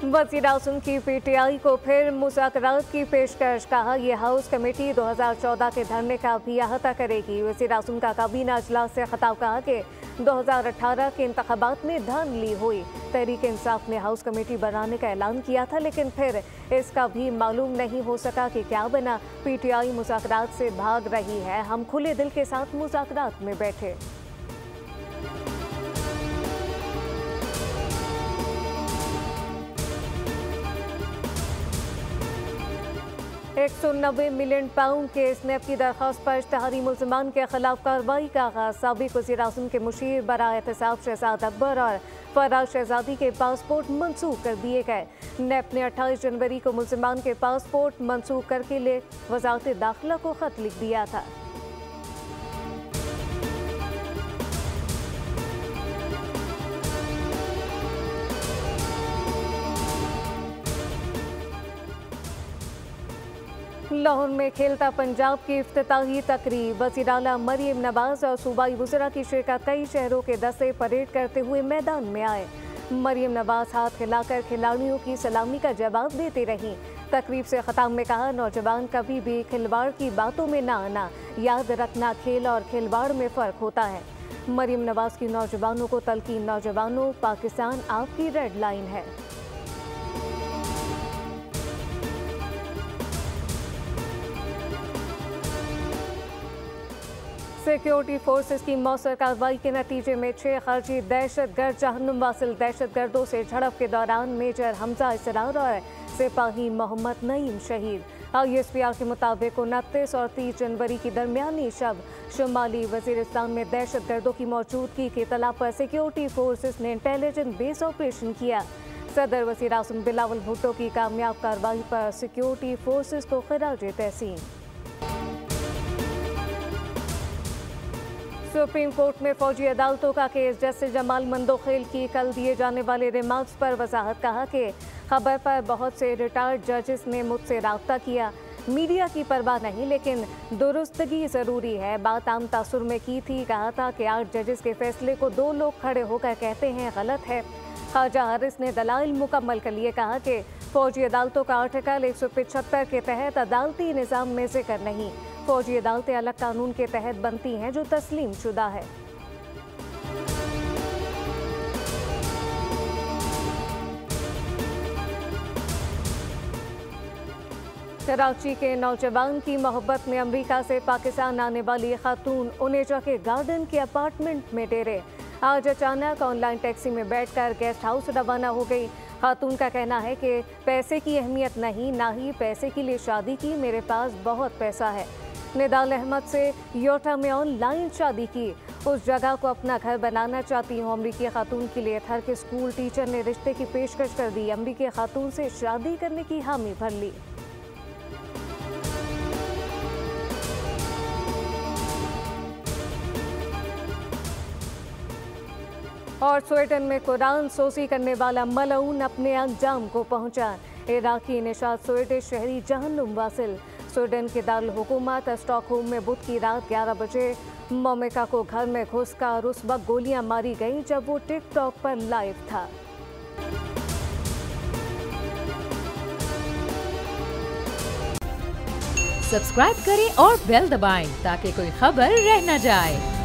वज़ीर आज़म की पीटीआई को फिर मुज़ाकरात की पेशकश। कहा यह हाउस कमेटी 2014 के धरने का भी अहाता करेगी। वज़ीर आज़म का काबीना अजलास से खिताब। कहा कि 2018 के इंतखाबात में धांधली हुई। तहरीक इंसाफ ने हाउस कमेटी बनाने का ऐलान किया था, लेकिन फिर इसका भी मालूम नहीं हो सका कि क्या बना। पीटीआई मुज़ाकरात से भाग रही है। हम खुले दिल के साथ मुज़ाकरात में बैठे। 190 मिलियन पाउंड के स्नैप की दरख्वास्त पर इश्तिहारी मुल्ज़िमान के खिलाफ कार्रवाई का आगाज़। साबिक़ वज़ीर आज़म के मुशीर बराए एहतसाब शहजाद अकबर और फराज शहजादी के पासपोर्ट मनसूख कर दिए गए। नैप ने 28 जनवरी को मुल्ज़िमान के पासपोर्ट मनसूख करके लिए वज़ारत दाखिला को ख़त लिख दिया था। लाहौर में खेलता पंजाब की इफ्तिताही तकरीब। वज़ीर आला मरियम नवाज और सूबाई वज़रा की शिरकत। कई शहरों के दस्ते परेड करते हुए मैदान में आए। मरियम नवाज हाथ हिलाकर खिलाड़ियों की सलामी का जवाब देती रहीं। तकरीब से ख़ताम में कहा, नौजवान कभी भी खिलवाड़ की बातों में ना आना। याद रखना, खेल और खिलवाड़ में फ़र्क होता है। मरियम नवाज की नौजवानों को तलकीन। नौजवानों, पाकिस्तान आपकी रेड लाइन है। सिक्योरिटी फोर्सेस की मौसर कार्रवाई के नतीजे में 6 खारजी दहशतगर्द जहन्नुम वासिल। दहशतगर्दों से झड़प के दौरान मेजर हमजा इसरार और सिपाही मोहम्मद नईम शहीद। ISPR के मुताबिक 29 और 30 जनवरी की दरमियानी शब शुमाली वजीरिस्तान में दहशतगर्दों की मौजूदगी की इत्तला पर सिक्योरिटी फोर्सेस ने इंटेलिजेंस बेस ऑपरेशन किया। सदर वज़ीर आज़म बिलावल भुट्टो की कामयाब कार्रवाई पर सिक्योरिटी फोर्सेस को खिराज तहसीन। सुप्रीम कोर्ट में फौजी अदालतों का केस। जस्टिस जमाल मंदोखेल की कल दिए जाने वाले रिमार्क्स पर वजाहत। कहा कि खबर पर बहुत से रिटायर्ड जजेस ने मुझसे राब्ता किया। मीडिया की परवाह नहीं, लेकिन दुरुस्तगी ज़रूरी है। बात आम तासुर में की थी। कहा था कि 8 जजेस के फैसले को 2 लोग खड़े होकर कहते हैं गलत है। ख्वाजा हारिस ने दलाइल मुकम्मल कर लिए। कहा कि फौजी अदालतों का आर्टिकल 175 के तहत अदालती निज़ाम में जिक्र नहीं। फौजी अदालतें अलग कानून के तहत बनती हैं जो तस्लीम शुदा है। कराची के नौजवान की मोहब्बत में अमेरिका से पाकिस्तान आने वाली खातून उनेजा के गार्डन के अपार्टमेंट में डेरे। आज अचानक ऑनलाइन टैक्सी में बैठकर गेस्ट हाउस रवाना हो गई। खातून का कहना है कि पैसे की अहमियत नहीं, ना ही पैसे के लिए शादी की। मेरे पास बहुत पैसा है। निदाल अहमद से योटा में ऑनलाइन शादी की। उस जगह को अपना घर बनाना चाहती हूँ। अमरीकी खातून के लिए थर के स्कूल टीचर ने रिश्ते की पेशकश कर दी। अमरीकी खातून से शादी करने की हामी भर ली। और स्वीडन में कुरान सोसी करने वाला मलऊन अपने अंजाम को पहुंचा। इराकी निशाद स्वीडिश शहरी जहन्नुम वासिल। स्वीडन के दारुल हुकूमत स्टॉकहोम में बुध की रात 11 बजे मोमिका को घर में घुसकर उस वक्त गोलियां मारी गईं जब वो टिकटॉक पर लाइव था। सब्सक्राइब करें और बेल दबाएं ताकि कोई खबर रह न जाए।